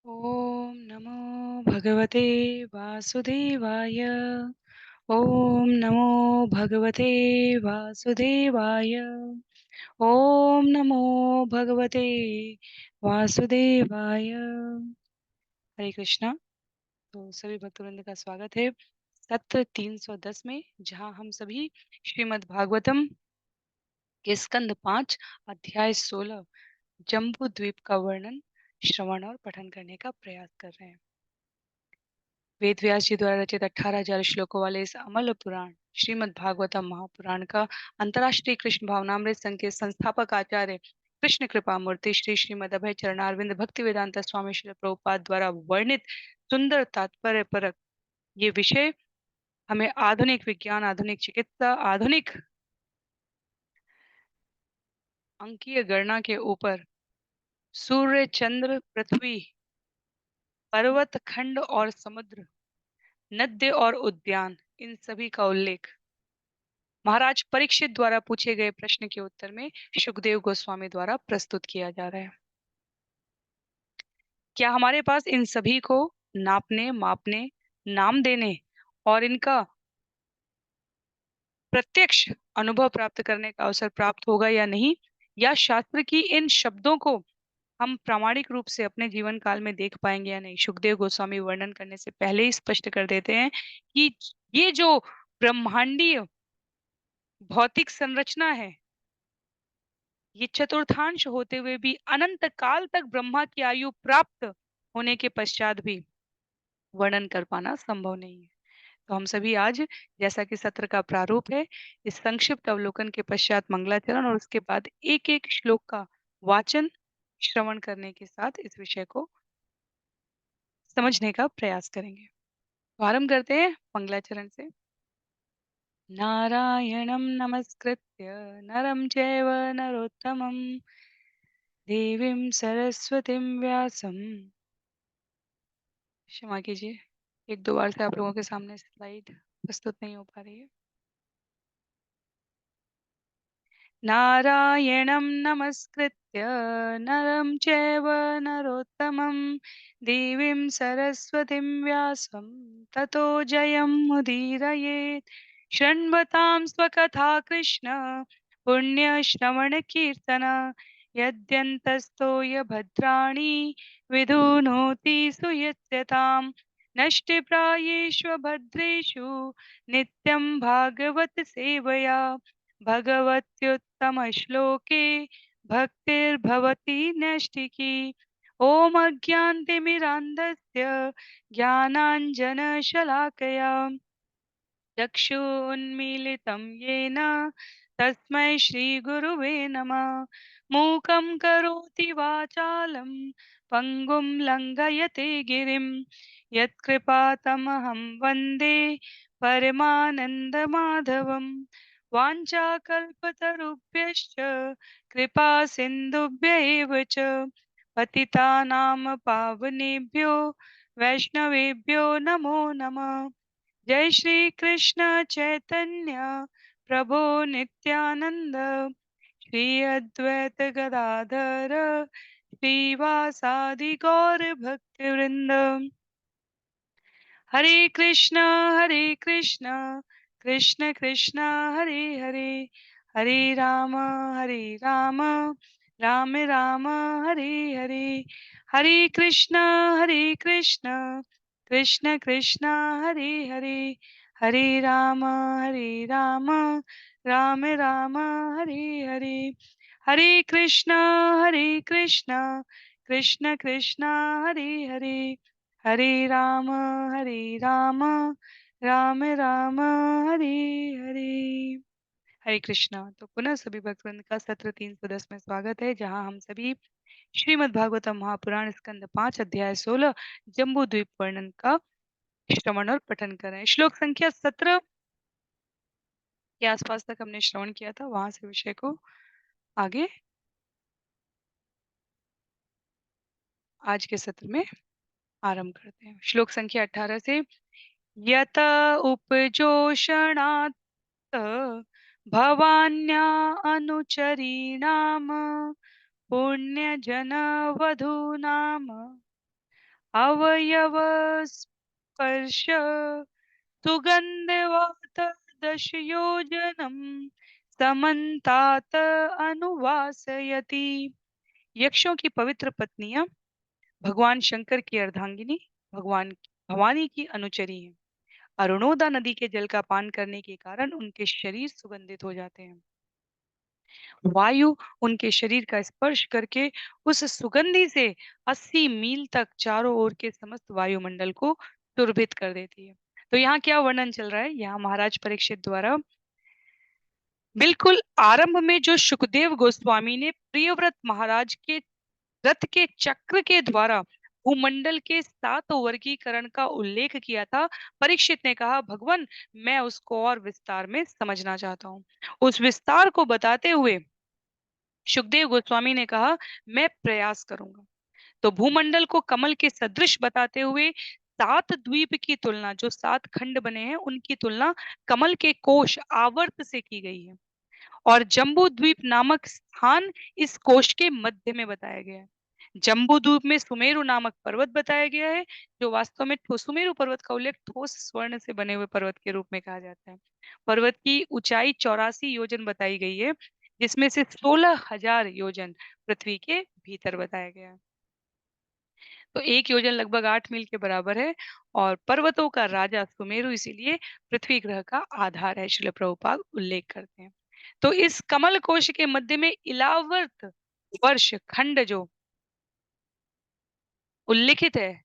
ॐ नमो भगवते वासुदेवाय। ॐ नमो भगवते वासुदेवाय। ॐ नमो भगवते वासुदेवाय। हरे कृष्णा। तो सभी भक्तवृंद का स्वागत है सत्र 310 में, जहां हम सभी श्रीमद् भागवतम के स्कंद 5 अध्याय 16 जम्बू द्वीप का वर्णन, श्रवण और पठन करने का प्रयास कर रहे हैं। वेद व्यास जी द्वारा रचित 18,000 श्लोकों वाले इस अमल पुराण श्रीमद् भागवतम महापुराण का अंतर्राष्ट्रीय कृष्ण भावनामृत संघ के संस्थापक आचार्य कृष्ण कृपा मूर्ति श्री श्रीमद अभय चरणारविंद भक्ति वेदांत स्वामी श्री प्रभुपाद द्वारा वर्णित सुंदर तात्पर्य परक ये विषय हमें आधुनिक विज्ञान, आधुनिक चिकित्सा, आधुनिक अंकीय गणना के ऊपर सूर्य, चंद्र, पृथ्वी, पर्वत, खंड और समुद्र, नद्य और उद्यान, इन सभी का उल्लेख महाराज परीक्षित द्वारा पूछे गए प्रश्न के उत्तर में सुखदेव गोस्वामी द्वारा प्रस्तुत किया जा रहा है। क्या हमारे पास इन सभी को नापने, मापने, नाम देने और इनका प्रत्यक्ष अनुभव प्राप्त करने का अवसर प्राप्त होगा या नहीं, या शास्त्र की इन शब्दों को हम प्रामाणिक रूप से अपने जीवन काल में देख पाएंगे या नहीं? सुखदेव गोस्वामी वर्णन करने से पहले ही स्पष्ट कर देते हैं कि ये जो ब्रह्मांडीय भौतिक संरचना है, ये चतुर्थांश होते हुए भी अनंत काल तक ब्रह्मा की आयु प्राप्त होने के पश्चात भी वर्णन कर पाना संभव नहीं है। तो हम सभी आज, जैसा कि सत्र का प्रारूप है, इस संक्षिप्त अवलोकन के पश्चात मंगलाचरण और उसके बाद एक एक श्लोक का वाचन, श्रवण करने के साथ इस विषय को समझने का प्रयास करेंगे। तो आरंभ करते हैं मंगलाचरण से। नारायणं नमस्कृत्य नरं चैव नरोत्तमं देवीं सरस्वतीं व्यासं। क्षमा कीजिए, एक दो बार से आप लोगों के सामने स्लाइड प्रस्तुत नहीं हो पा रही है। नारायणं नमस्कृत्य नरं चैव नरोत्तमं देवीं सरस्वतीं व्यासं ततो जयमुदीरयेत्। शृण्वतां स्वकथा कृष्ण पुण्यश्रवणकीर्तन यद्यन्तस्थो भद्राणि विधुनोति सुयस्यताम्। नष्टप्रायेषु भद्रेषु नित्यं भागवत सेवया भगवत्युत्तमश्लोके भक्तिर्भवति नैष्ठिकी। ॐ अज्ञानतिमिरान्धस्य ज्ञानाञ्जनशलाकया चक्षुन्मीलितं येन तस्मै श्रीगुरुवे नमः। मूकं करोति वाचालं पङ्गुं लङ्घयते गिरिं यत्कृपातमहं वन्दे परमानन्दमाधवम्। वाञ्छाकल्पतरुभ्यश्च कृपा सिन्धुभ्य एव च पतितानां पावनेभ्यो वैष्णवेभ्यो नमो नमः। जय श्री कृष्ण चैतन्य प्रभु नित्यानंद श्री अद्वैत गदाधर श्रीवासादि गौर भक्त वृंद। हरे कृष्ण कृष्ण कृष्ण हरे हरे, हरे राम राम राम हरे हरे। हरे कृष्ण कृष्ण कृष्ण हरे हरे, हरे राम राम राम हरे हरे। हरे कृष्ण कृष्ण कृष्ण हरे हरे, हरे राम राम राम हरे हरे। हरे कृष्णा। तो पुनः सभी भक्तवृंद का सत्र 310 में स्वागत है, जहां हम सभी श्रीमद् भागवतम महापुराण स्कंद 5 अध्याय 16 जम्बू द्वीप वर्णन का श्रवण और पठन कर रहे हैं। श्लोक संख्या 17 के आसपास तक हमने श्रवण किया था, वहां से विषय को आगे आज के सत्र में आरंभ करते हैं। श्लोक संख्या 18 से। यत उपजोषणात् भवान्या अनुचरीणाम पुण्यजनवधूनाम अवयव स्पर्श सुगन्धवात दशयोजनं समन्तात अनुवासयति। यक्षों की पवित्र पत्नियां भगवान शंकर की अर्धांगिनी भगवान भवानी की अनुचरी हैं। अरुणोदा नदी के जल का पान करने के कारण उनके शरीर सुगंधित हो जाते हैं। वायु उनके शरीर का स्पर्श करके उस सुगंधि से 80 मील तक चारों ओर के समस्त वायुमंडल को सुरभित कर देती है। तो यहाँ क्या वर्णन चल रहा है? यहाँ महाराज परीक्षित द्वारा बिल्कुल आरंभ में जो सुखदेव गोस्वामी ने प्रियव्रत महाराज के रथ के चक्र के द्वारा भूमंडल के 7 वर्गीकरण का उल्लेख किया था, परीक्षित ने कहा भगवान मैं उसको और विस्तार में समझना चाहता हूँ। उस विस्तार को बताते हुए सुखदेव गोस्वामी ने कहा मैं प्रयास करूंगा। तो भूमंडल को कमल के सदृश बताते हुए 7 द्वीप की तुलना, जो 7 खंड बने हैं उनकी तुलना कमल के कोश आवर्त से की गई है। और जम्बू द्वीप नामक स्थान इस कोश के मध्य में बताया गया है। जम्बू द्वीप में सुमेरु नामक पर्वत बताया गया है, जो वास्तव में सुमेरु पर्वत का उल्लेख ठोस स्वर्ण से बने हुए पर्वत के रूप में कहा जाता है। पर्वत की ऊंचाई 84 योजन बताई गई है, जिसमें से 16,000 योजन पृथ्वी के भीतर बताया गया है। तो एक योजन लगभग 8 मील के बराबर है। और पर्वतों का राजा सुमेरु इसीलिए पृथ्वी ग्रह का आधार है, श्रील प्रभुपाद उल्लेख करते हैं। तो इस कमल कोश के मध्य में इलावर्त वर्ष खंड जो उल्लिखित है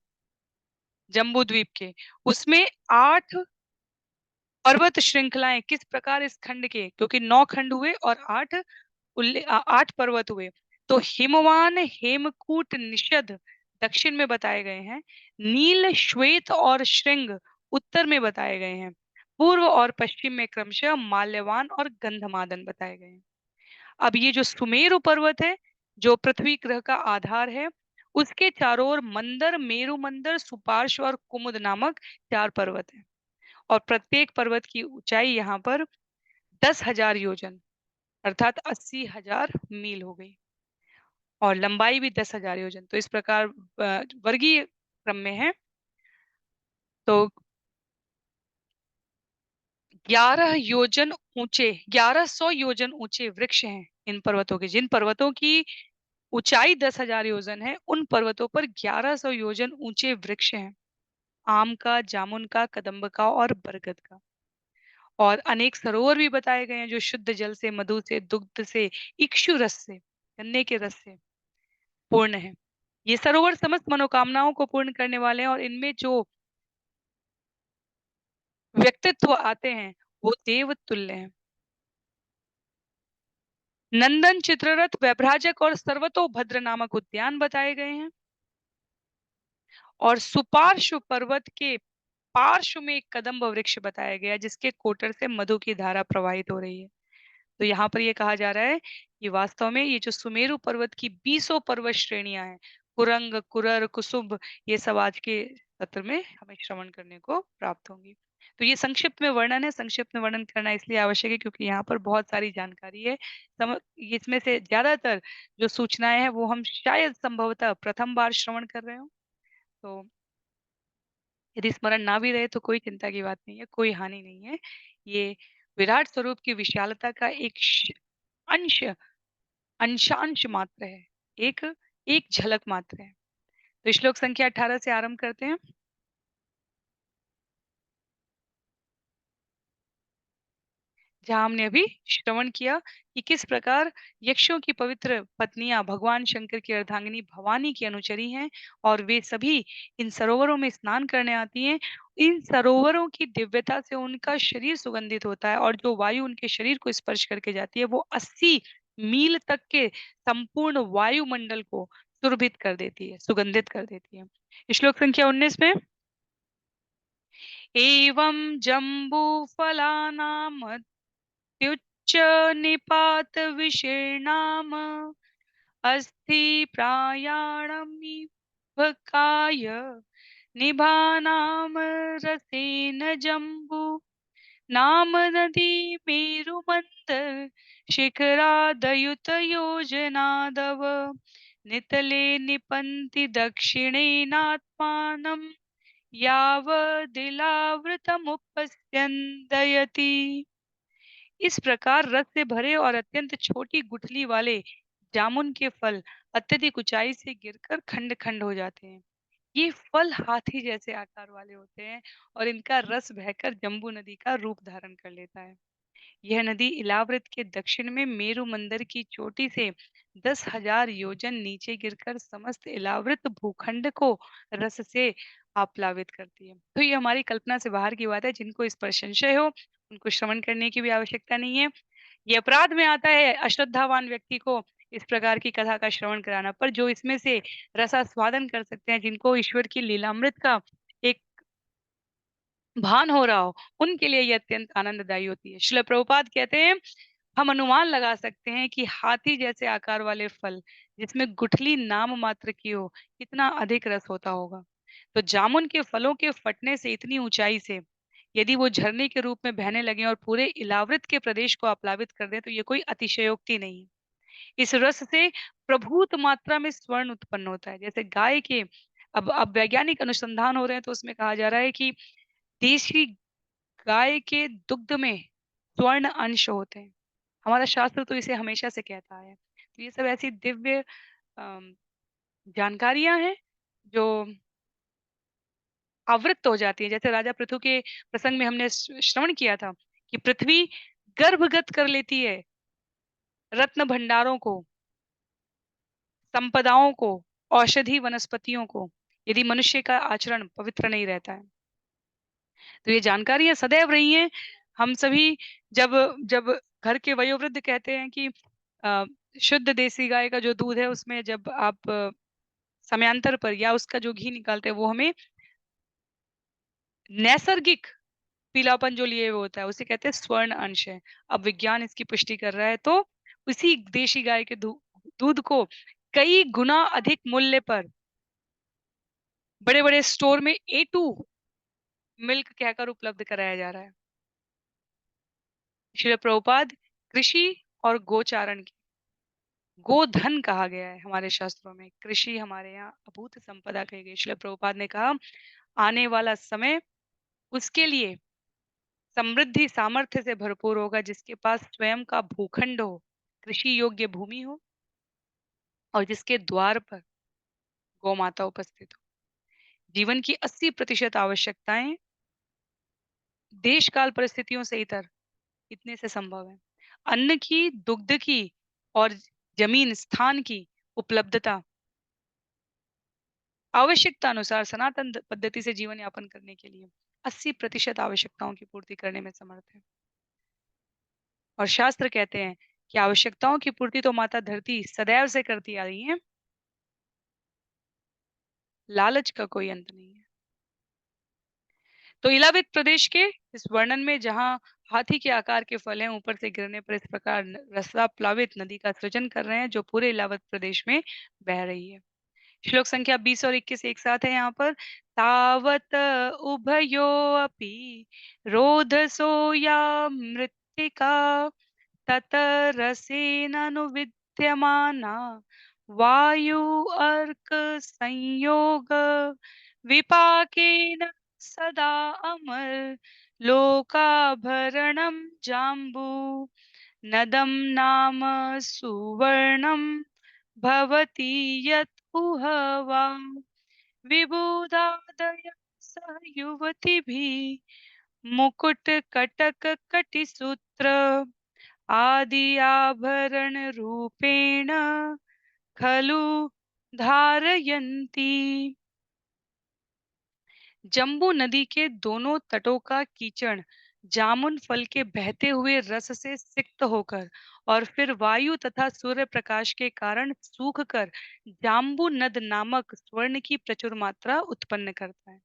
जम्बू द्वीप के, उसमें 8 पर्वत श्रृंखलाएं किस प्रकार इस खंड के, क्योंकि 9 खंड हुए और 8 पर्वत हुए। तो हिमवान हेमकूट निषद दक्षिण में बताए गए हैं। नील श्वेत और श्रृंग उत्तर में बताए गए हैं। पूर्व और पश्चिम में क्रमशः माल्यवान और गंधमादन बताए गए हैं। अब ये जो सुमेरु पर्वत है, जो पृथ्वी ग्रह का आधार है, उसके चारों ओर मंदर, मेरु मंदर, सुपार्श्व और कुमुद नामक 4 पर्वत हैं। और प्रत्येक पर्वत की ऊंचाई यहाँ पर 10,000 योजन अर्थात 80,000 मील हो गई। और लंबाई भी 10,000 योजन। तो इस प्रकार वर्गीय क्रम में है। तो 1100 योजन ऊंचे वृक्ष हैं इन पर्वतों के। जिन पर्वतों की ऊंचाई 10,000 योजन है, उन पर्वतों पर 1100 योजन ऊंचे वृक्ष हैं। आम का, जामुन का, कदम्ब का और बरगद का। और अनेक सरोवर भी बताए गए हैं, जो शुद्ध जल से, मधु से, दुग्ध से, इक्षु रस से, गन्ने के रस से पूर्ण है। ये सरोवर समस्त मनोकामनाओं को पूर्ण करने वाले हैं। और इनमें जो व्यक्तित्व आते हैं वो देव तुल्य हैं। नंदन, चित्ररथ, वैभ्राजक और सर्वतोभद्र नामक उद्यान बताए गए हैं। और सुपार्श्व पर्वत के पार्श्व में एक कदम्ब वृक्ष बताया गया है, जिसके कोटर से मधु की धारा प्रवाहित हो रही है। तो यहाँ पर ये कहा जा रहा है कि वास्तव में ये जो सुमेरु पर्वत की 20 पर्वत श्रेणियां हैं, कुरंग, कुरर, कुसुम, ये सब आज के सत्र में हमें श्रवण करने को प्राप्त होंगी। तो ये संक्षिप्त में वर्णन है। संक्षिप्त में वर्णन करना इसलिए आवश्यक है क्योंकि यहाँ पर बहुत सारी जानकारी है। इसमें से ज्यादातर जो सूचनाएं हैं वो हम शायद संभवतः प्रथम बार श्रवण कर रहे हो। तो यदि स्मरण ना भी रहे तो कोई चिंता की बात नहीं है, कोई हानि नहीं है। ये विराट स्वरूप की विशालता का एक अंश, अंशांश मात्र है, एक एक झलक मात्र है। तो श्लोक संख्या 18 से आरंभ करते हैं। जहाँ हमने अभी श्रवण किया कि किस प्रकार यक्षों की पवित्र पत्नियां भगवान शंकर की अर्धांगिनी भवानी की अनुचरी हैं और वे सभी इन सरोवरों में स्नान करने आती हैं। इन सरोवरों की दिव्यता से उनका शरीर सुगंधित होता है और जो वायु उनके शरीर को स्पर्श करके जाती है वो 80 मील तक के संपूर्ण वायुमंडल को सुरभित कर देती है, सुगंधित कर देती है। श्लोक संख्या 19 में एवं जम्बू फलानाम त्युच्च निपात विशीर्णाम अस्थि प्रायाणमिव निभानाम रसेन जम्बू नाम नदी मेरुमंदर शिखरादयुत योजनादव नितले निपन्ति दक्षिणेनात्मानं यावदिलावृतमुपस्यन्दयति। इस प्रकार रस से भरे और अत्यंत छोटी गुठली वाले जामुन के फल अत्यधिक ऊंचाई से गिरकर खंड खंड हो जाते हैं। ये फल हाथी जैसे आकार वाले होते हैं और इनका रस बहकर जम्बू नदी का रूप धारण कर लेता है। यह नदी इलाव्रत के दक्षिण में मेरु मंदिर की चोटी से 10,000 योजन नीचे गिरकर समस्त इलाव्रत भूखंड को रस से आप्लावित करती है। तो ये हमारी कल्पना से बाहर की बात है। जिनको इस पर संशय हो उनको श्रवण करने की भी आवश्यकता नहीं है। ये अपराध में आता है अश्रद्धावान व्यक्ति को इस प्रकार की कथा का श्रवण कराना। पर जो इसमें से रसास्वादन कर सकते हैं, जिनको ईश्वर की लीलामृत का एक भान हो रहा हो, उनके लिए ये अत्यंत आनंददायी होती है। श्रील प्रभुपाद कहते हैं, हम अनुमान लगा सकते हैं कि हाथी जैसे आकार वाले फल, जिसमें गुठली नाम मात्र की हो, कितना अधिक रस होता होगा। तो जामुन के फलों के फटने से इतनी ऊंचाई से यदि वो झरने के रूप में बहने लगे और पूरे इलावृत के प्रदेश को आप्लावित कर दें, तो ये कोई अतिशयोक्ति नहीं है। इस रस से प्रभूत मात्रा में स्वर्ण उत्पन्न होता है। जैसे गाय के अब वैज्ञानिक अनुसंधान हो रहे हैं, तो उसमें कहा जा रहा है कि देशी गाय के दुग्ध में स्वर्ण अंश होते हैं। हमारा शास्त्र तो इसे हमेशा से कहता है। तो ये सब ऐसी दिव्य अम, जानकारियां हैं जो आवृत्त हो जाती है। जैसे राजा पृथु के प्रसंग में हमने श्रवण किया था कि पृथ्वी गर्भगत कर लेती है रत्न भंडारों को, संपदाओं को, औषधि वनस्पतियों को, यदि मनुष्य का आचरण पवित्र नहीं रहता है। तो ये जानकारियां सदैव रही हैं। हम सभी जब जब घर के वयोवृद्ध कहते हैं कि अ, शुद्ध देसी गाय का जो दूध है उसमें जब आप समयांतर पर या उसका जो घी निकालते हैं वो हमें नैसर्गिक पीलापन जो लिए हुए होता है उसे कहते हैं स्वर्ण अंश है। अब विज्ञान इसकी पुष्टि कर रहा है, तो उसी देशी गाय के दूध को कई गुना अधिक मूल्य पर बड़े बड़े स्टोर में A2 मिल्क कहकर उपलब्ध कराया जा रहा है। श्रील प्रभुपाद कृषि और गोचारण की गोधन कहा गया है हमारे शास्त्रों में। कृषि हमारे यहाँ अभूत संपदा कही गई। श्रील प्रभुपाद ने कहा आने वाला समय उसके लिए समृद्धि सामर्थ्य से भरपूर होगा जिसके पास स्वयं का भूखंड हो, कृषि योग्य भूमि हो और जिसके द्वार पर गौ माता उपस्थित हो। जीवन की 80% आवश्यकताएं देश काल परिस्थितियों से इतर इतने से संभव है। अन्न की, दुग्ध की और जमीन स्थान की उपलब्धता आवश्यकता अनुसार सनातन पद्धति से जीवन यापन करने के लिए 80% आवश्यकताओं की पूर्ति करने में समर्थ है। और शास्त्र कहते हैं कि आवश्यकताओं की पूर्ति तो माता धरती सदैव से करती आ रही है। लालच का कोई अंत नहीं है। तो इलाहाबाद प्रदेश के इस वर्णन में जहाँ हाथी के आकार के फल हैं ऊपर से गिरने पर इस प्रकार रसा प्लावित नदी का सृजन कर रहे हैं जो पूरे इलाहाबाद प्रदेश में बह रही है। श्लोक संख्या 20 और 21 एक साथ है यहाँ पर। तावत उभयोऽपि रोधसो या मृत्तिका तत रसेनानुविद्यमाना वायु अर्क संयोग विपाकेन सदा अमर लोकाभरणं जाम्बू नदं नाम सुवर्णं भवति यत् उहवा विबुधादय सह युवतिभिः मुकुट कटक कटिसूत्र आदि आभरण रूपेण खलु धारयन्ती। जम्बू नदी के दोनों तटों का कीचड़ जामुन फल के बहते हुए रस से सिक्त होकर और फिर वायु तथा सूर्य प्रकाश के कारण सूख कर जाम्बू नद नामक स्वर्ण की प्रचुर मात्रा उत्पन्न करता है।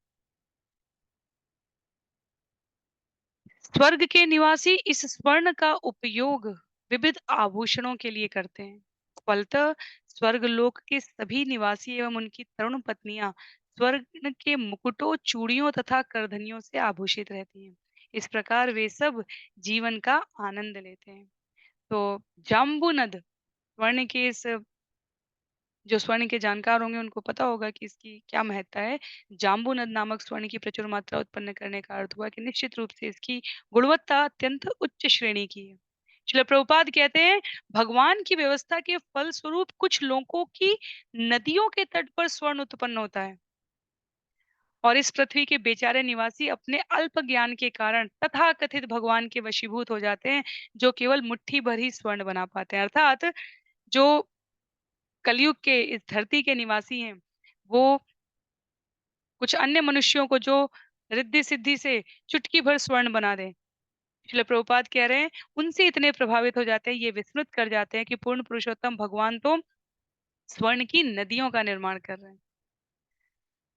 स्वर्ग के निवासी इस स्वर्ण का उपयोग विविध आभूषणों के लिए करते हैं। फलतः स्वर्ग लोक के सभी निवासी एवं उनकी तरुण पत्नियां स्वर्ण के मुकुटों, चूड़ियों तथा करधनियों से आभूषित रहती हैं। इस प्रकार वे सब जीवन का आनंद लेते हैं। तो जाम्बू नद स्वर्ण के इस जो स्वर्ण के जानकार होंगे उनको पता होगा कि इसकी क्या महत्ता है। जाम्बूनद नामक स्वर्ण की प्रचुर मात्रा उत्पन्न करने का अर्थ हुआ कि निश्चित रूप से इसकी गुणवत्ता अत्यंत उच्च श्रेणी की है। श्रील प्रभुपाद कहते हैं, भगवान की व्यवस्था के फलस्वरूप कुछ लोगों की नदियों के तट पर स्वर्ण उत्पन्न होता है और इस पृथ्वी के बेचारे निवासी अपने अल्प ज्ञान के कारण तथाकथित भगवान के वशीभूत हो जाते हैं, जो केवल मुट्ठी भर ही स्वर्ण बना पाते हैं। अर्थात जो कलयुग के इस धरती के निवासी हैं, वो कुछ अन्य मनुष्यों को जो रिद्धि-सिद्धि से चुटकी भर स्वर्ण बना दें। श्रील प्रभुपाद कह रहे हैं, उनसे इतने प्रभावित हो जाते हैं, ये विस्मृत कर जाते हैं कि पूर्ण पुरुषोत्तम भगवान तो स्वर्ण की नदियों का निर्माण कर रहे हैं।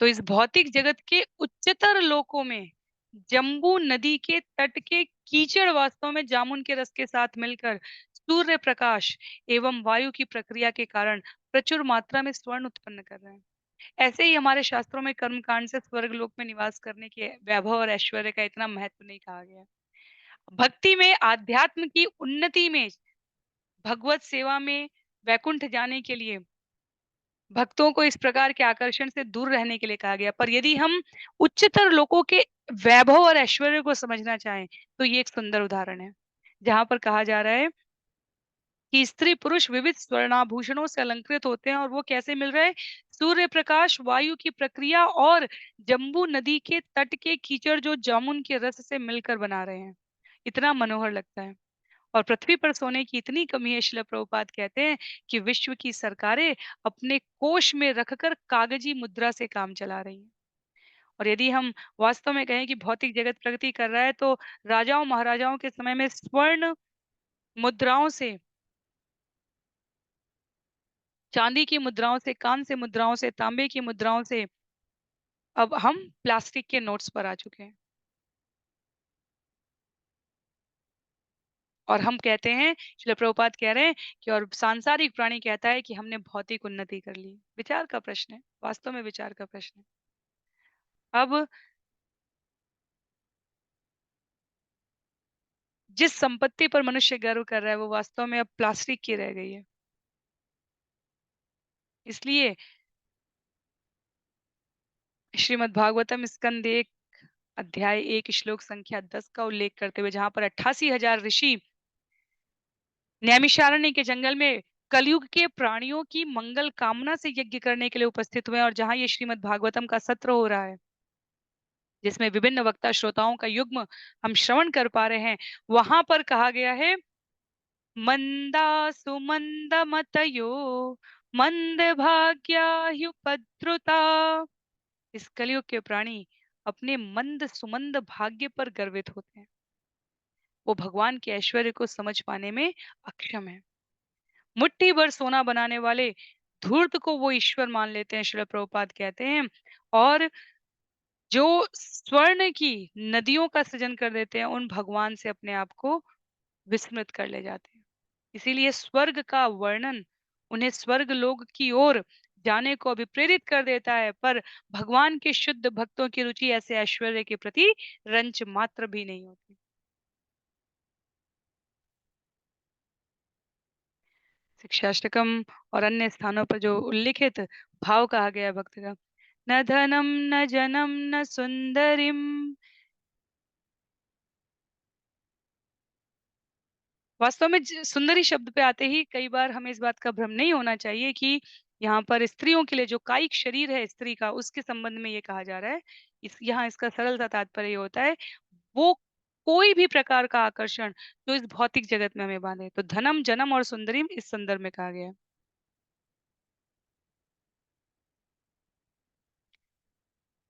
तो इस भौतिक जगत के उच्चतर लोकों में जम्बू नदी के तट के कीचड़ वास्तव में जामुन के रस के साथ मिलकर सूर्य प्रकाश एवं वायु की प्रक्रिया के कारण प्रचुर मात्रा में स्वर्ण उत्पन्न कर रहे हैं। ऐसे ही हमारे शास्त्रों में कर्म कांड से स्वर्ग लोक में निवास करने के वैभव और ऐश्वर्य का इतना महत्व नहीं कहा गया है। भक्ति में, आध्यात्म की उन्नति में, भगवत सेवा में, वैकुंठ जाने के लिए भक्तों को इस प्रकार के आकर्षण से दूर रहने के लिए कहा गया। पर यदि हम उच्चतर लोकों के वैभव और ऐश्वर्य को समझना चाहें, तो ये एक सुंदर उदाहरण है, जहाँ पर कहा जा रहा है कि स्त्री पुरुष विविध स्वर्णाभूषणों से अलंकृत होते हैं और वो कैसे मिल रहे हैं? सूर्य प्रकाश, वायु की प्रक्रिया और जम्बू नदी के तट के कीचड़ जो जामुन के रस से मिलकर बना रहे हैं। इतना मनोहर लगता है। और पृथ्वी पर सोने की इतनी कमी है, श्रील प्रभुपाद कहते हैं कि विश्व की सरकारें अपने कोष में रखकर कागजी मुद्रा से काम चला रही हैं। और यदि हम वास्तव में कहें कि भौतिक जगत प्रगति कर रहा है, तो राजाओं महाराजाओं के समय में स्वर्ण मुद्राओं से, चांदी की मुद्राओं से, कांस्य मुद्राओं से, तांबे की मुद्राओं से अब हम प्लास्टिक के नोट्स पर आ चुके हैं। और हम कहते हैं, श्रील प्रभुपाद कह रहे हैं कि और सांसारिक प्राणी कहता है कि हमने भौतिक उन्नति कर ली। विचार का प्रश्न है, वास्तव में विचार का प्रश्न है। अब जिस संपत्ति पर मनुष्य गर्व कर रहा है, वो वास्तव में अब प्लास्टिक की रह गई है। इसलिए श्रीमद् भागवतम स्कंद 1 अध्याय 1 श्लोक संख्या 10 का उल्लेख करते हुए, जहाँ पर 88,000 ऋषि नैमिषारण्य के जंगल में कलयुग के प्राणियों की मंगल कामना से यज्ञ करने के लिए उपस्थित हुए हैं, और जहाँ ये श्रीमद् भागवतम का सत्र हो रहा है, जिसमें विभिन्न वक्ता श्रोताओं का युग्म हम श्रवण कर पा रहे हैं, वहां पर कहा गया है, मंदासु मंदमतयो मंदभाग्याह्युपद्रुता। इस कलयुग के प्राणी अपने मंद सुमंद भाग्य पर गर्वित होते हैं। वो भगवान के ऐश्वर्य को समझ पाने में अक्षम है। मुट्ठी भर सोना बनाने वाले धूर्त को वो ईश्वर मान लेते हैं, श्रील प्रभुपाद कहते हैं। और जो स्वर्ण की नदियों का सृजन कर देते हैं, उन भगवान से अपने आप को विस्मृत कर ले जाते हैं। इसीलिए स्वर्ग का वर्णन उन्हें स्वर्ग लोक की ओर जाने को अभिप्रेरित कर देता है, पर भगवान के शुद्ध भक्तों की रुचि ऐसे ऐश्वर्य के प्रति रंच मात्र भी नहीं होती। शिक्षाष्टकम और अन्य स्थानों पर जो उल्लिखित भाव कहा गया है भक्त का, न धनम न जनम न सुंदरिम। वास्तव में सुंदरी शब्द पे आते ही कई बार हमें इस बात का भ्रम नहीं होना चाहिए कि यहाँ पर स्त्रियों के लिए जो कायिक शरीर है स्त्री का, उसके संबंध में ये कहा जा रहा है। यहाँ इसका सरल सा तात्पर्य ये होता है, वो कोई भी प्रकार का आकर्षण जो इस भौतिक जगत में हमें बांधे। तो धनम जन्म और सुंदरीम इस संदर्भ में कहा गया है।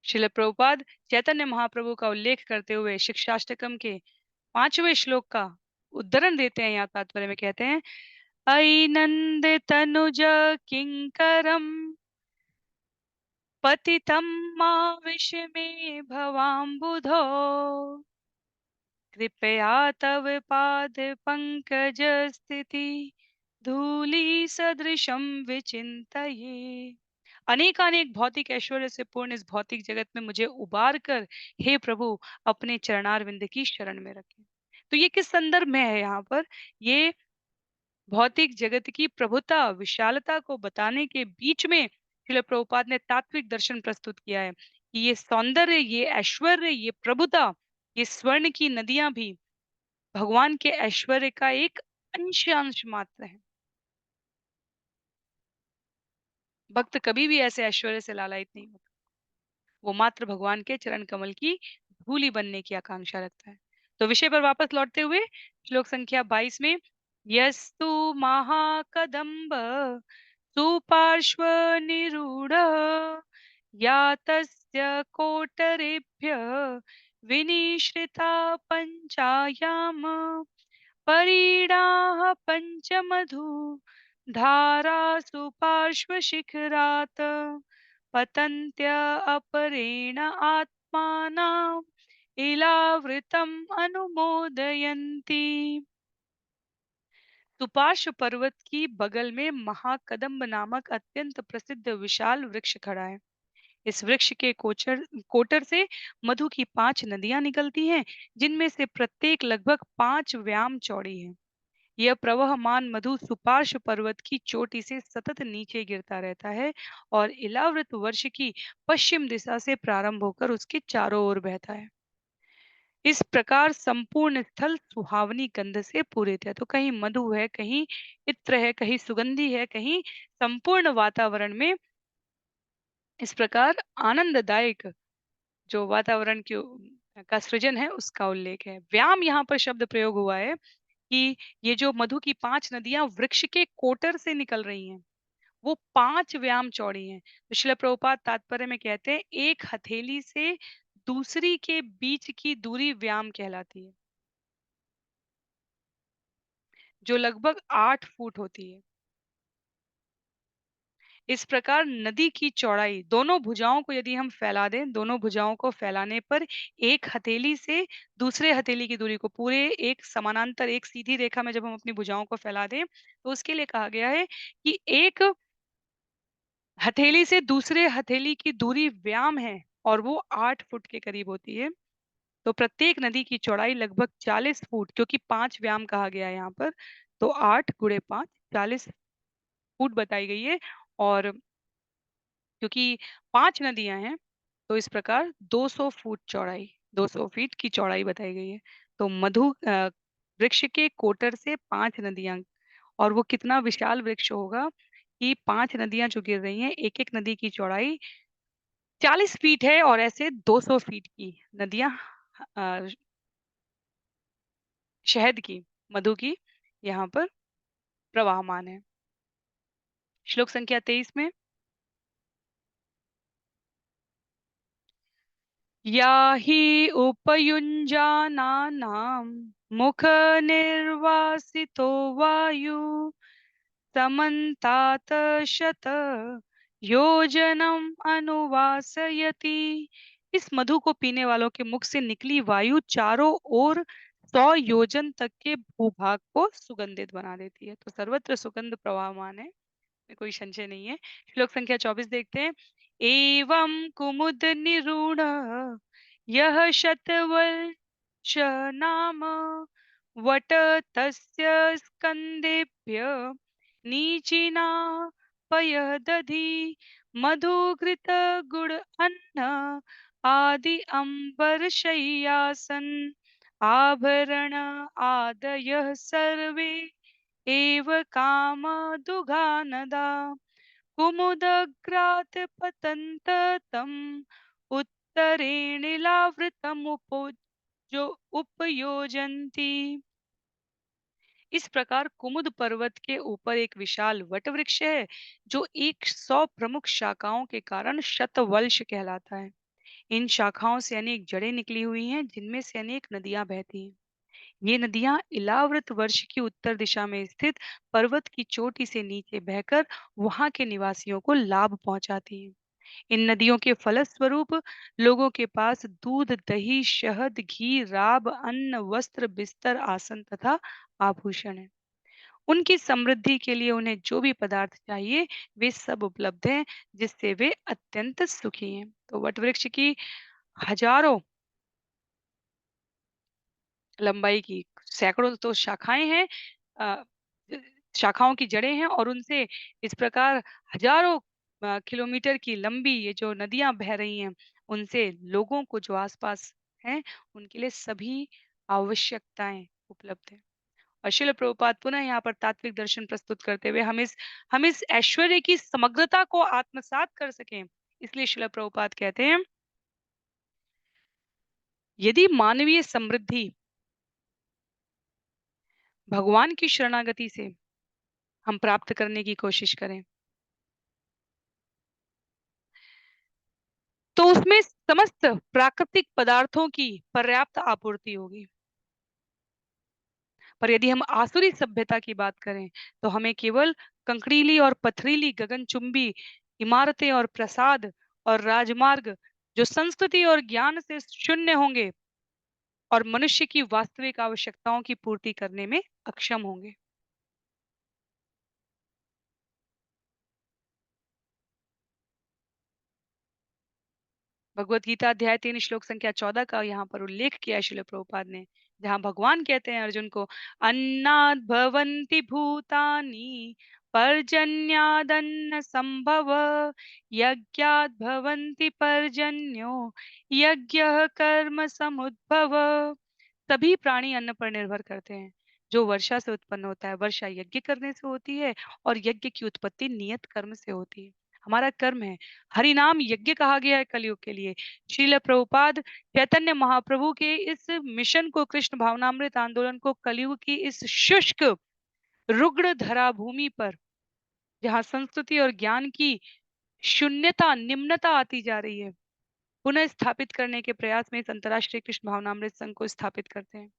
श्रील प्रभुपाद चैतन्य महाप्रभु का उल्लेख करते हुए शिक्षाष्टकम के 5वें श्लोक का उद्धरण देते हैं। यहाँ तात्पर्य में कहते हैं, अयि नंद तनुज किंकरम पतितं माविष्मे भवाम्बुधौ कृपया तव पाद पंकज स्थिति धूलि सदृशम विचिंतये। अनेकानेक भौतिक ऐश्वर्य से पूर्ण इस भौतिक जगत में मुझे उबार कर हे प्रभु अपने चरणारविंद की शरण में रखें। तो ये किस संदर्भ में है यहाँ पर? ये भौतिक जगत की प्रभुता, विशालता को बताने के बीच में श्रील प्रभुपाद ने तात्विक दर्शन प्रस्तुत किया है कि ये सौंदर्य, ये ऐश्वर्य, ये प्रभुता, ये स्वर्ण की नदियां भी भगवान के ऐश्वर्य का एक अंश मात्र है। भक्त कभी भी ऐसे ऐश्वर्य से लालायित नहीं होता। वो मात्र भगवान के चरण कमल की धूलि बनने की आकांक्षा रखता है। तो विषय पर वापस लौटते हुए श्लोक संख्या 22 में यस्तु महाकदम्ब सुपार्श्वनिरूढः या तस्य कोटरेभ्य विनिश्रिता पञ्चायाम परिणाः पञ्चमधु धारासु पार्श्वशिखरात् पतन्त्य अपरेण आत्मानम् इलावृतम् अनुमोदयन्ति। सुपार्श्व पर्वत की बगल में महाकदम्ब नामक अत्यंत प्रसिद्ध विशाल वृक्ष खड़ा है। इस वृक्ष के कोटर से मधु की 5 नदियां निकलती हैं, जिनमें से प्रत्येक लगभग 5 व्याम चौड़ी है। यह प्रवहमान मधु सुपार्श्व पर्वत की चोटी से सतत नीचे गिरता रहता है और इलावृत वर्ष की पश्चिम दिशा से प्रारंभ होकर उसके चारों ओर बहता है। इस प्रकार संपूर्ण स्थल सुहावनी गंध से पूरित है। तो कहीं मधु है, कहीं इत्र है, कहीं सुगंधि है, कहीं संपूर्ण वातावरण में इस प्रकार आनंददायक जो वातावरण का सृजन है उसका उल्लेख है। व्याम यहाँ पर शब्द प्रयोग हुआ है कि ये जो मधु की 5 नदियां वृक्ष के कोटर से निकल रही हैं, वो 5 व्याम चौड़ी हैं। तो श्रील प्रभुपाद तात्पर्य में कहते हैं एक हथेली से दूसरी के बीच की दूरी व्याम कहलाती है, जो लगभग 8 फुट होती है। इस प्रकार नदी की चौड़ाई दोनों भुजाओं को यदि हम फैला दें, दोनों भुजाओं को फैलाने पर एक हथेली से दूसरे हथेली की दूरी को पूरे एक समानांतर एक सीधी रेखा में जब हम अपनी भुजाओं को फैला दें, तो उसके लिए कहा गया है कि एक हथेली से दूसरे हथेली की दूरी व्याम है और वो 8 फुट के करीब होती है। तो प्रत्येक नदी की चौड़ाई लगभग 40 फुट, क्योंकि 5 व्याम कहा गया है यहाँ पर, तो 8 गुणे 5 40 फुट बताई गई है। और क्योंकि 5 नदियां हैं, तो इस प्रकार 200 फुट चौड़ाई 200 फीट की चौड़ाई बताई गई है। तो वृक्ष के कोटर से 5 नदियां, और वो कितना विशाल वृक्ष होगा कि 5 नदियां जो गिर रही हैं, एक-एक नदी की चौड़ाई 40 फीट है और ऐसे 200 फीट की नदियां अ, शहद की, मधु की यहाँ पर प्रवाहमान है। श्लोक संख्या 23 में या हि उपयुञ्जानानां मुखनिर्वासितो वायु समन्तात शत योजनम अनुवासयति। इस मधु को पीने वालों के मुख से निकली वायु चारों ओर 100 योजन तक के भूभाग को सुगंधित बना देती है। तो सर्वत्र सुगंध प्रवाहमान है, में कोई संशय नहीं है। श्लोक संख्या 24 देखते हैं। एवं कुमुद निरूढ़ यह शतवर्ष नाम वट तस्य स्कंदेभ्य नीचिना पयदधि मधुघृत गुड़ अन्न आदि अंबर शय्यासन आभरण आदयः सर्वे एव कामदुघानदा कुमुदग्रात् पतन्त तम् उत्तरेणिलावृतमुपजो उपयोजन्ति। इस प्रकार कुमुद पर्वत के ऊपर एक विशाल वट वृक्ष है, जो 100 प्रमुख शाखाओं के कारण शतवल्श कहलाता है। इन शाखाओं से अनेक जड़ें निकली हुई हैं, जिनमें से अनेक नदियां बहती हैं। ये नदियां इलाव्रत वर्ष की उत्तर दिशा में स्थित पर्वत की चोटी से नीचे बहकर वहां के निवासियों को लाभ पहुंचाती हैं। इन नदियों के फलस्वरूप लोगों के पास दूध, दही, शहद, घी, राब, अन्न, वस्त्र, बिस्तर, आसन तथा आभूषण है। उनकी समृद्धि के लिए उन्हें जो भी पदार्थ चाहिए वे सब उपलब्ध हैं, जिससे वे अत्यंत सुखी हैं। तो वट वृक्ष की हजारों लंबाई की सैकड़ों तो शाखाएं हैं, अ, शाखाओं की जड़ें हैं और उनसे इस प्रकार हजारों किलोमीटर की लंबी ये जो नदियाँ बह रही हैं, उनसे लोगों को जो आस-पास हैं, उनके लिए सभी आवश्यकताएँ उपलब्ध हैं। और शिल प्रभुपाद पुनः यहाँ पर तात्विक दर्शन प्रस्तुत करते हुए हम इस ऐश्वर्य की समग्रता को आत्मसात कर सकें, इसलिए शिल प्रभुपाद कहते हैं, यदि मानवीय समृद्धि भगवान की शरणागति से हम प्राप्त करने की कोशिश करें, तो उसमें समस्त प्राकृतिक पदार्थों की पर्याप्त आपूर्ति होगी। पर यदि हम आसुरी सभ्यता की बात करें, तो हमें केवल कंकड़ीली और पथरीली गगनचुंबी इमारतें और प्रासाद और राजमार्ग जो संस्कृति और ज्ञान से शून्य होंगे और मनुष्य की वास्तविक आवश्यकताओं की पूर्ति करने में अक्षम होंगे। भगवत गीता अध्याय 3 श्लोक संख्या 14 का यहाँ पर उल्लेख किया है शिल प्रभुपाद ने, जहाँ भगवान कहते हैं अर्जुन को, अन्नाद् भवन्ति भूतानि पर्जन्यादन्न संभव यज्ञाद् भवन्ति पर्जन्यो यज्ञः कर्म समुद्भव। सभी प्राणी अन्न पर निर्भर करते हैं जो वर्षा से उत्पन्न होता है। वर्षा यज्ञ करने से होती है और यज्ञ की उत्पत्ति नियत कर्म से होती है। हमारा कर्म है। हरि नाम यज्ञ कहा गया है कलयुग के लिए। श्रील प्रभुपाद चैतन्य महाप्रभु के इस मिशन को, कृष्ण भावनामृत आंदोलन को कलयुग की इस शुष्क रुग्ण धरा भूमि पर, जहाँ संस्कृति और ज्ञान की शून्यता निम्नता आती जा रही है, पुनः स्थापित करने के प्रयास में इस अंतर्राष्ट्रीय कृष्ण भावनामृत संघ को स्थापित करते हैं।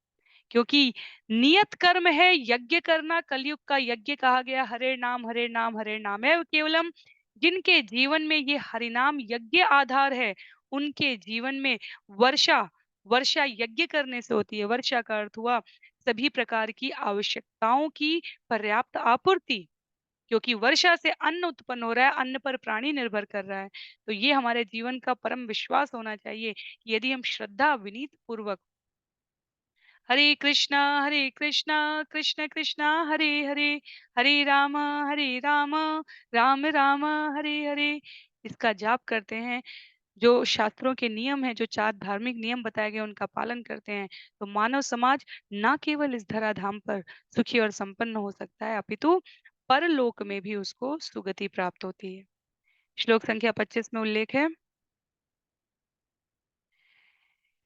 क्योंकि नियत कर्म है यज्ञ करना। कलयुग का यज्ञ कहा गया हरे नाम हरे नाम हरे नाम है केवलम। जिनके जीवन में ये हरिनाम यज्ञ आधार है, उनके जीवन में वर्षा वर्षा यज्ञ करने से होती है। वर्षा का अर्थ हुआ सभी प्रकार की आवश्यकताओं की पर्याप्त आपूर्ति, क्योंकि वर्षा से अन्न उत्पन्न हो रहा है, अन्न पर प्राणी निर्भर कर रहा है। तो ये हमारे जीवन का परम विश्वास होना चाहिए कि यदि हम श्रद्धा विनीत पूर्वक हरे कृष्णा कृष्ण कृष्णा हरे हरे, हरे राम राम राम हरे हरे, इसका जाप करते हैं, जो शास्त्रों के नियम हैं, जो 4 धार्मिक नियम बताए गए उनका पालन करते हैं, तो मानव समाज ना केवल इस धराधाम पर सुखी और संपन्न हो सकता है, अपितु परलोक में भी उसको सुगति प्राप्त होती है। श्लोक संख्या 25 में उल्लेख है,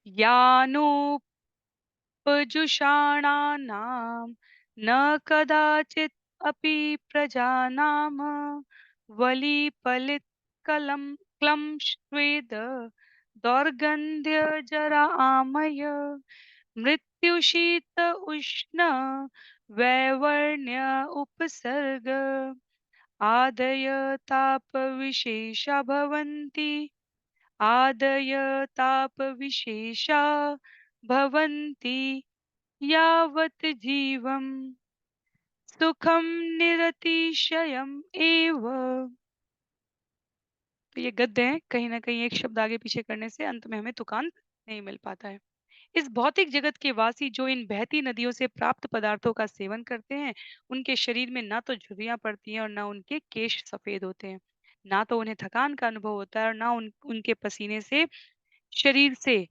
यानो पजुषाणानां न कदाचित् अपि प्रजानाम वलिपलित्कलं क्लं स्वेद दौर्गन्ध्य आमय मृत्युशीत उष्ण वैवर्ण्य उपसर्ग आदय तापविशेषा भवन्ति, आदय तापविशेषा भवन्ति यावत् जीवम् सुखम निरतिशयम् एव। तो ये गद्य है, कहीं ना कहीं एक शब्द आगे पीछे करने से अंत में हमें तुकांत नहीं मिल पाता है। इस भौतिक जगत के वासी जो इन बहती नदियों से प्राप्त पदार्थों का सेवन करते हैं, उनके शरीर में ना तो झुर्रियां पड़ती हैं और ना उनके केश सफेद होते हैं, ना तो उन्हें थकान का अनुभव होता है और ना उनके पसीने से शरीर से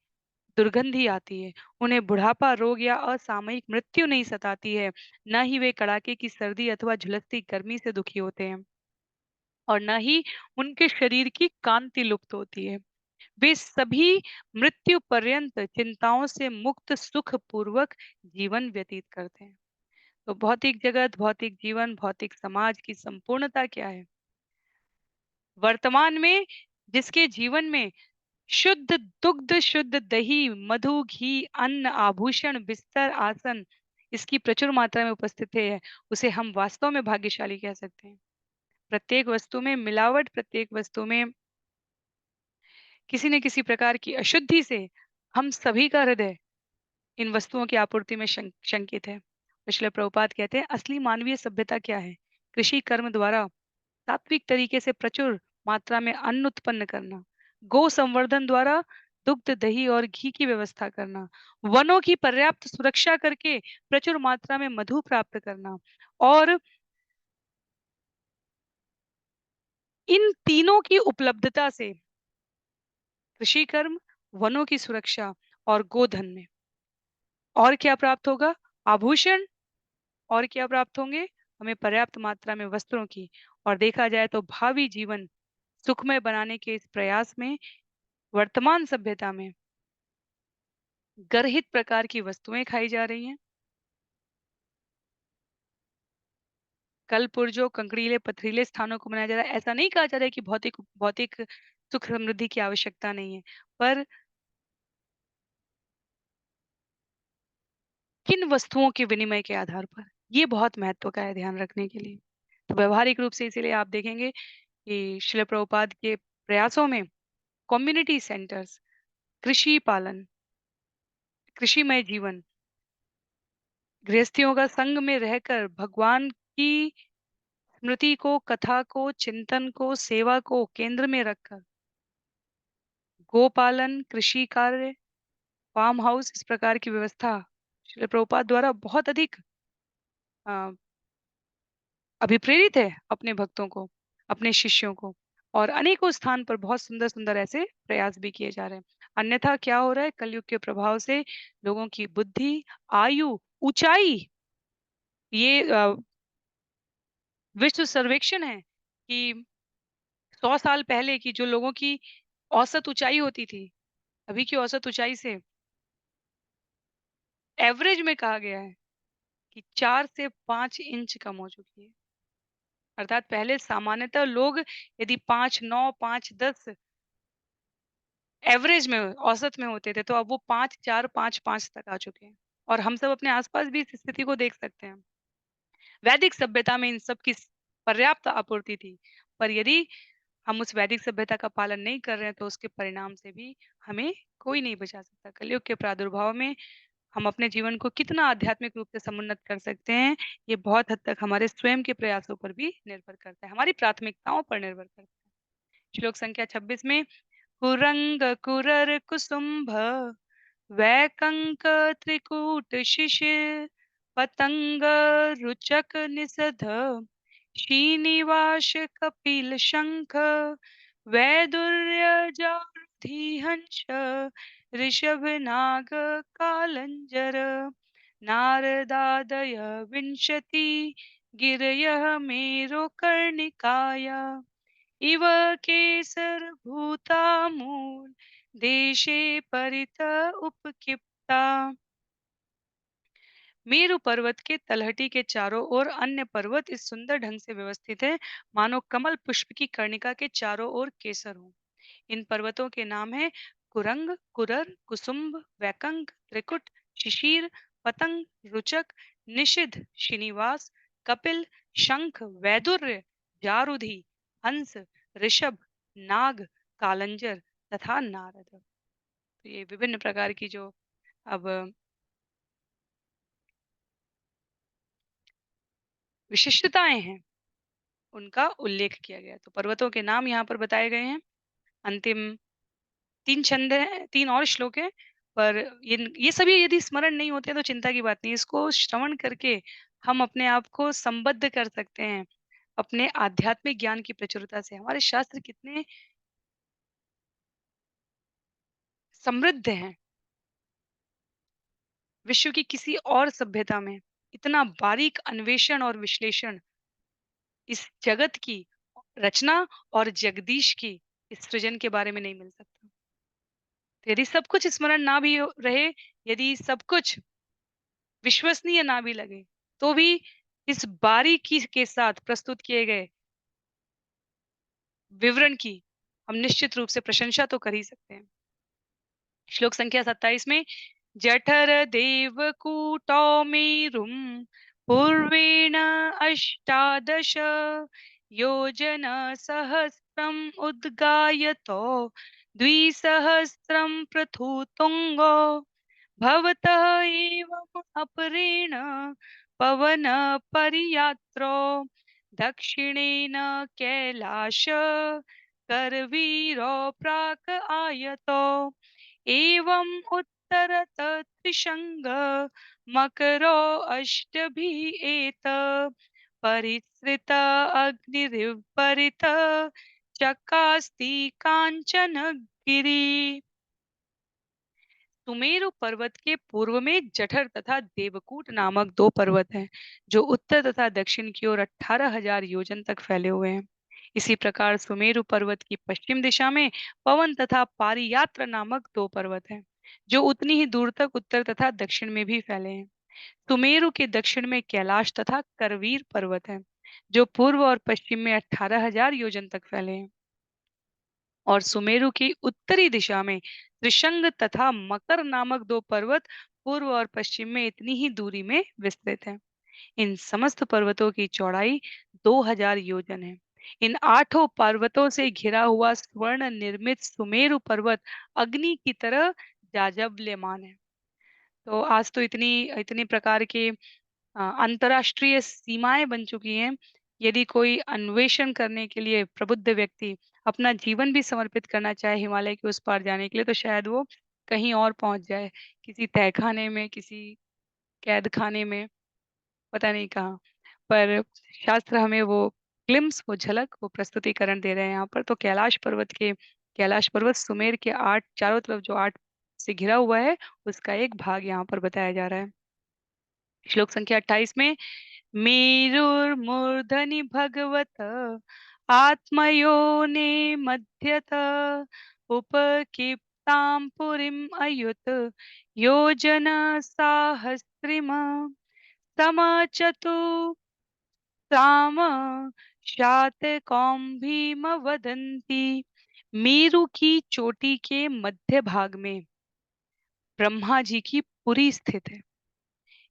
दुर्गंधी आती है। उन्हें बुढ़ापा, रोग या असामयिक मृत्यु नहीं सताती है। न ही वे कड़ाके की सर्दी अथवा झुलसती गर्मी से दुखी होते हैं और न ही उनके शरीर की कांति लुप्त होती है। वे सभी मृत्यु पर्यंत चिंताओं से मुक्त सुख पूर्वक जीवन व्यतीत करते हैं। तो भौतिक जगत, भौतिक जीवन, भौतिक समाज की संपूर्णता क्या है? वर्तमान में जिसके जीवन में शुद्ध दुग्ध, शुद्ध दही, मधु, घी, अन्न, आभूषण, बिस्तर, आसन इसकी प्रचुर मात्रा में उपस्थित है, उसे हम वास्तव में भाग्यशाली कह सकते हैं। प्रत्येक वस्तु में मिलावट, प्रत्येक वस्तु में किसी न किसी प्रकार की अशुद्धि से हम सभी का हृदय इन वस्तुओं की आपूर्ति में शंकित है। श्रील प्रभुपाद कहते हैं, असली मानवीय सभ्यता क्या है? कृषि कर्म द्वारा सात्विक तरीके से प्रचुर मात्रा में अन्न उत्पन्न करना, गौ संवर्धन द्वारा दुग्ध, दही और घी की व्यवस्था करना, वनों की पर्याप्त सुरक्षा करके प्रचुर मात्रा में मधु प्राप्त करना और इन तीनों की उपलब्धता से कृषि कर्म, वनों की सुरक्षा और गोधन में और क्या प्राप्त होगा? आभूषण। और क्या प्राप्त होंगे? हमें पर्याप्त मात्रा में वस्त्रों की। और देखा जाए तो भावी जीवन सुखमय बनाने के इस प्रयास में वर्तमान सभ्यता में गर्हित प्रकार की वस्तुएं खाई जा रही हैं। कल पुर्जों, कंकड़ीले, पथरीले स्थानों को बनाया जा रहा है। ऐसा नहीं कहा जा रहा है कि भौतिक भौतिक सुख समृद्धि की आवश्यकता नहीं है, पर किन वस्तुओं के विनिमय के आधार पर, ये बहुत महत्व का है ध्यान रखने के लिए। तो व्यवहारिक रूप से इसीलिए आप देखेंगे कि श्रील प्रभुपाद के प्रयासों में कम्युनिटी सेंटर्स, कृषि पालन, कृषिमय जीवन, गृहस्थियों का संग में रहकर भगवान की स्मृति को, कथा को, चिंतन को, सेवा को केंद्र में रखकर गोपालन, कृषि कार्य, फार्म हाउस, इस प्रकार की व्यवस्था श्रील प्रभुपाद द्वारा बहुत अधिक अ, अभिप्रेरित है अपने भक्तों को, अपने शिष्यों को। और अनेकों स्थान पर बहुत सुंदर सुंदर ऐसे प्रयास भी किए जा रहे हैं। अन्यथा क्या हो रहा है? कलयुग के प्रभाव से लोगों की बुद्धि, आयु, ऊंचाई, ये विश्व सर्वेक्षण है कि 100 साल पहले की जो लोगों की औसत ऊंचाई होती थी, अभी की औसत ऊंचाई से एवरेज में कहा गया है कि 4 से 5 इंच कम हो चुकी है। अर्थात पहले सामान्यतः लोग यदि 5'9", 5'10" एवरेज में, औसत में होते थे, तो अब वो 5'4", 5'5" तक आ चुके हैं। और हम सब अपने आसपास भी इस स्थिति को देख सकते हैं। वैदिक सभ्यता में इन सब की पर्याप्त आपूर्ति थी, पर यदि हम उस वैदिक सभ्यता का पालन नहीं कर रहे हैं तो उसके परिणाम से भी हमें कोई नहीं बचा सकता। कलयुग के प्रादुर्भाव में हम अपने जीवन को कितना आध्यात्मिक रूप से समुन्नत कर सकते हैं, ये बहुत हद तक हमारे स्वयं के प्रयासों पर भी निर्भर करता है, हमारी प्राथमिकताओं पर निर्भर करता है। श्लोक संख्या 26 में कुरंग कुरर कुसुम्भ वैकंक त्रिकूट शिशिर पतंग रुचक निषध श्रीनिवास कपिल शंख वैदुर्य जारुधि हंस ऋषभ नाग कालंजर नारदादय विंशति गिरयः मेरो कर्णिकाया इव केसरभूतामूल देशे परित उपक्षिप्ता। मेरु पर्वत के तलहटी के चारों ओर अन्य पर्वत इस सुंदर ढंग से व्यवस्थित है, मानो कमल पुष्प की कर्णिका के चारों ओर केसर हो। इन पर्वतों के नाम है कुरंग, कुरर, कुसुम्भ, वैकंक, त्रिकुट, शिशिर, पतंग, रुचक, निषिद्ध, श्रीनिवास, कपिल, शंख, वैदुर्य, जारुधि, हंस, ऋषभ, नाग, कालंजर तथा नारद। तो ये विभिन्न प्रकार की जो अब विशिष्टताएं हैं, उनका उल्लेख किया गया। तो पर्वतों के नाम यहाँ पर बताए गए हैं। अंतिम 3 छंद हैं, 3 और श्लोक हैं, पर ये सभी यदि स्मरण नहीं होते तो चिंता की बात नहीं। इसको श्रवण करके हम अपने आप को संबद्ध कर सकते हैं अपने आध्यात्मिक ज्ञान की प्रचुरता से। हमारे शास्त्र कितने समृद्ध हैं। विश्व की किसी और सभ्यता में इतना बारीक अन्वेषण और विश्लेषण इस जगत की रचना और जगदीश की इस सृजन के बारे में नहीं मिल सकता। तो यदि सब कुछ स्मरण ना भी रहे, यदि सब कुछ विश्वसनीय ना भी लगे, तो भी इस बारीकी के साथ प्रस्तुत किए गए विवरण की हम निश्चित रूप से प्रशंसा तो कर ही सकते हैं। श्लोक संख्या 27 में जठर देवकूटौ मेरुं पूर्वेण अष्टादश योजन सहस्रम उद्गायतो द्विसहस्रम पृथुतुंगो भवतः एवम् अपरेण पवन परियात्रो दक्षिणेन कैलाश करवीरो प्राक आयतो एवम् उत्तरत त्रिशङ्ग मकरो अष्टभिः एत परिसृत अग्निरिव परित चकास्ति कांचनगिरि। सुमेरु पर्वत के पूर्व में जठर तथा देवकूट नामक दो पर्वत हैं, जो उत्तर तथा दक्षिण की ओर 18,000 योजन तक फैले हुए हैं। इसी प्रकार सुमेरु पर्वत की पश्चिम दिशा में पवन तथा पारियात्र नामक दो पर्वत हैं, जो उतनी ही दूर तक उत्तर तथा दक्षिण में भी फैले हैं। सुमेरु के दक्षिण में कैलाश तथा करवीर पर्वत हैं, जो पूर्व और पश्चिम में 18,000 योजन तक फैले हैं। और सुमेरु की उत्तरी दिशा में त्रिशंग तथा मकर नामक दो पर्वत पूर्व और पश्चिम में इतनी ही दूरी में विस्तृत हैं। इन समस्त पर्वतों की चौड़ाई 2000 योजन है। इन आठों पर्वतों से घिरा हुआ स्वर्ण निर्मित सुमेरु पर्वत अग्नि की तरह जाजवल्यमान है। तो आज तो इतनी इतनी प्रकार के अंतर्राष्ट्रीय सीमाएं बन चुकी हैं। यदि कोई अन्वेषण करने के लिए प्रबुद्ध व्यक्ति अपना जीवन भी समर्पित करना चाहे हिमालय के उस पार जाने के लिए, तो शायद वो कहीं और पहुंच जाए, किसी तहखाने में, किसी कैद खाने में, पता नहीं कहाँ। पर शास्त्र हमें वो ग्लिम्स, वो झलक, वो प्रस्तुतिकरण दे रहे हैं यहाँ पर। तो कैलाश पर्वत सुमेर के 8 चारों तरफ जो 8 से घिरा हुआ है, उसका एक भाग यहाँ पर बताया जा रहा है। श्लोक संख्या 28 में मेरुर्मूर्धनि भगवत आत्मयो मध्यत उपक्षिप्तां पुरीम् अयुत योजन साहस्रिम समचतुर्ताम शातकौंभीम वदन्ति। मेरु की चोटी के मध्य भाग में ब्रह्मा जी की पुरी स्थित है।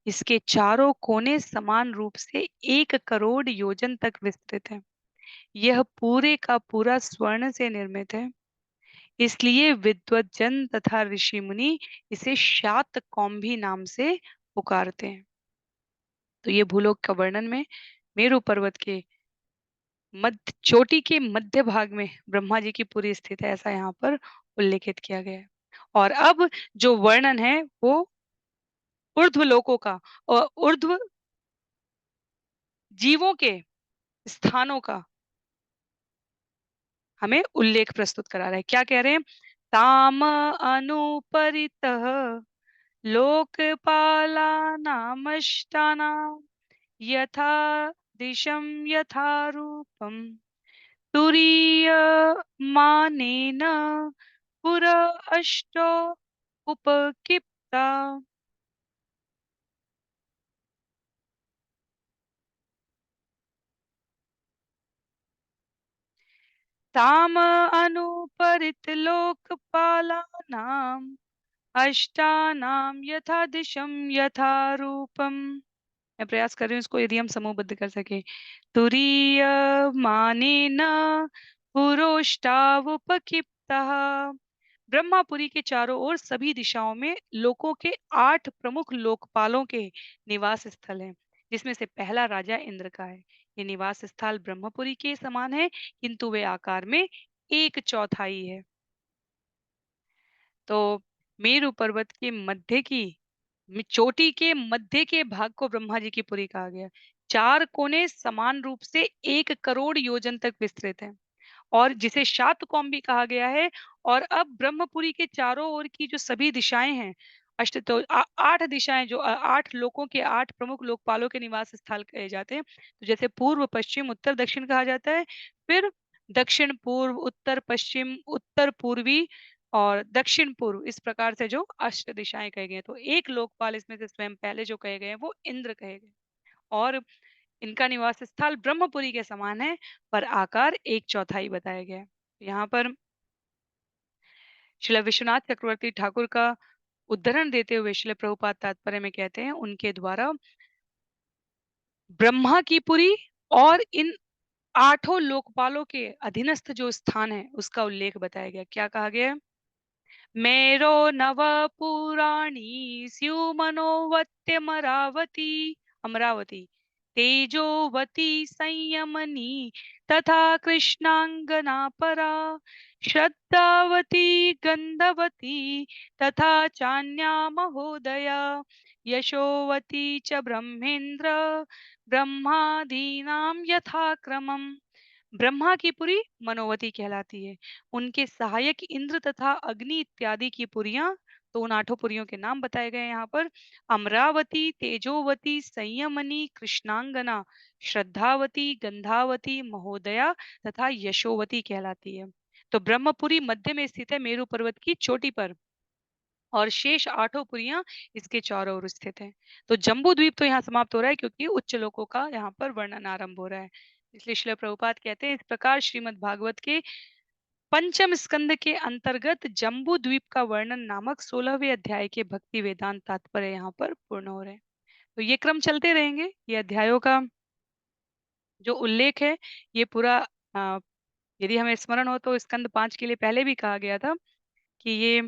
इसके चारों कोने समान रूप से 1 करोड़ योजन तक विस्तृत है। यह पूरे का पूरा स्वर्ण से निर्मित है। इसलिए विद्वज्जन तथा ऋषि मुनि इसे शातकौंभी नाम से पुकारते हैं। तो ये भूलोक का वर्णन में मेरु पर्वत के मध्य चोटी के मध्य भाग में ब्रह्मा जी की पुरी स्थित है, ऐसा यहाँ पर उल्लेखित किया गया है। और अब जो वर्णन है वो ऊर्ध्व लोकों का और ऊर्ध्व जीवों के स्थानों का हमें उल्लेख प्रस्तुत करा रहा है। क्या कह रहे हैं? ताम अनुपरितः लोकपालानामष्टानां यथा दिशं यथा रूपं तुरीयमानेन पुर अष्टौ उपक्षिप्ता। ताम अनुपरित लोकपालानाम् अष्टानां यथा दिशं यथा रूपम। मैं प्रयास कर रही हूँ इसको यदि हम समूहबद्ध कर सके। तुरीय मानेन पुरोष्टावुपक्षिप्तः। ब्रह्मापुरी के चारों ओर सभी दिशाओं में लोकों के 8 प्रमुख लोकपालों के निवास स्थल हैं, जिसमें से पहला राजा इंद्र का है। ये निवास स्थल ब्रह्मपुरी के समान है, किंतु वे आकार में 1/4 है। तो मेरु पर्वत के मध्य की चोटी के मध्य के भाग को ब्रह्मा जी की पुरी कहा गया। 4 कोने समान रूप से 1 करोड़ योजन तक विस्तृत है और जिसे शातकौंभी कहा गया है। और अब ब्रह्मपुरी के चारों ओर की जो सभी दिशाएं हैं, अष्ट तो 8 दिशाएं, जो 8 लोकों के 8 प्रमुख लोकपालों के निवास स्थल कहे जाते हैं। तो जैसे पूर्व, पश्चिम, उत्तर, दक्षिण कहा जाता है, फिर दक्षिण पूर्व, उत्तर पश्चिम, उत्तर पूर्वी और दक्षिण पूर्व, इस प्रकार से जो अष्ट दिशाएं कहे गए हैं। तो एक लोकपाल इसमें से स्वयं पहले जो कहे गए हैं वो इंद्र कहे गए, और इनका निवास स्थल ब्रह्मपुरी के समान है, पर आकार 1/4 बताया गया है। यहाँ पर श्रील विश्वनाथ चक्रवर्ती ठाकुर का उद्धरण देते हुए श्रील प्रभुपाद तात्पर्य में कहते हैं, उनके द्वारा ब्रह्मा की पुरी और इन 8 लोकपालों के अधीनस्थ जो स्थान है उसका उल्लेख बताया गया। क्या कहा गया? मेरो नव पुराणी स्युमनोवत्यमरावती अमरावती तेजोवती संयमनी तथा कृष्णांगना परा श्रद्धावती गंधवती तथा चान्या महोदया यशोवती च ब्रह्मेन्द्र ब्रह्मादीनां यथाक्रमम्। ब्रह्मा की पुरी मनोवती कहलाती है। उनके सहायक इंद्र तथा अग्नि इत्यादि की पुरियां, तो उन आठों पुरियों के नाम बताए गए हैं यहाँ पर। अमरावती, तेजोवती, संयमनी, कृष्णांगना, श्रद्धावती, गंधावती, महोदया तथा यशोवती कहलाती है। तो ब्रह्मपुरी मध्य में स्थित है मेरु पर्वत की चोटी पर, और शेष आठों पुरियां इसके चारों ओर स्थित हैं। तो जम्बू द्वीप तो यहाँ समाप्त हो रहा है, क्योंकि उच्च लोकों का यहाँ पर वर्णन आरंभ हो रहा है। इसलिए श्रील प्रभुपाद कहते हैं, इस प्रकार श्रीमद् भागवत के पंचम स्कंद के अंतर्गत जम्बू द्वीप का वर्णन नामक 16वें अध्याय के भक्ति वेदांत तात्पर्य यहाँ पर पूर्ण हो रहे हैं। तो ये क्रम चलते रहेंगे, ये अध्यायों का जो उल्लेख है, ये पूरा अ, यदि हमें स्मरण हो तो स्कंद 5 के लिए पहले भी कहा गया था कि ये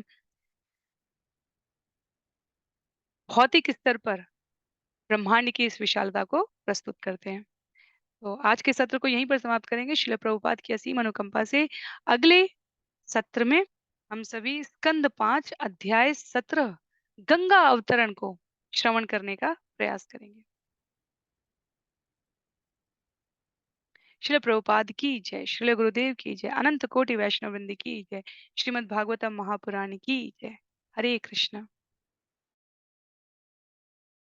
भौतिक स्तर पर ब्रह्मांड की इस विशालता को प्रस्तुत करते हैं। तो आज के सत्र को यहीं पर समाप्त करेंगे। श्रील प्रभुपाद की असीम अनुकंपा से अगले सत्र में हम सभी स्कंद 5 अध्याय 17 गंगा अवतरण को श्रवण करने का प्रयास करेंगे। श्रील प्रभुपाद की जय, श्रील गुरुदेव की जय, अनंत कोटि वैष्णव वृंद की जय, श्रीमद् भागवतम महापुराण की जय। हरे कृष्ण।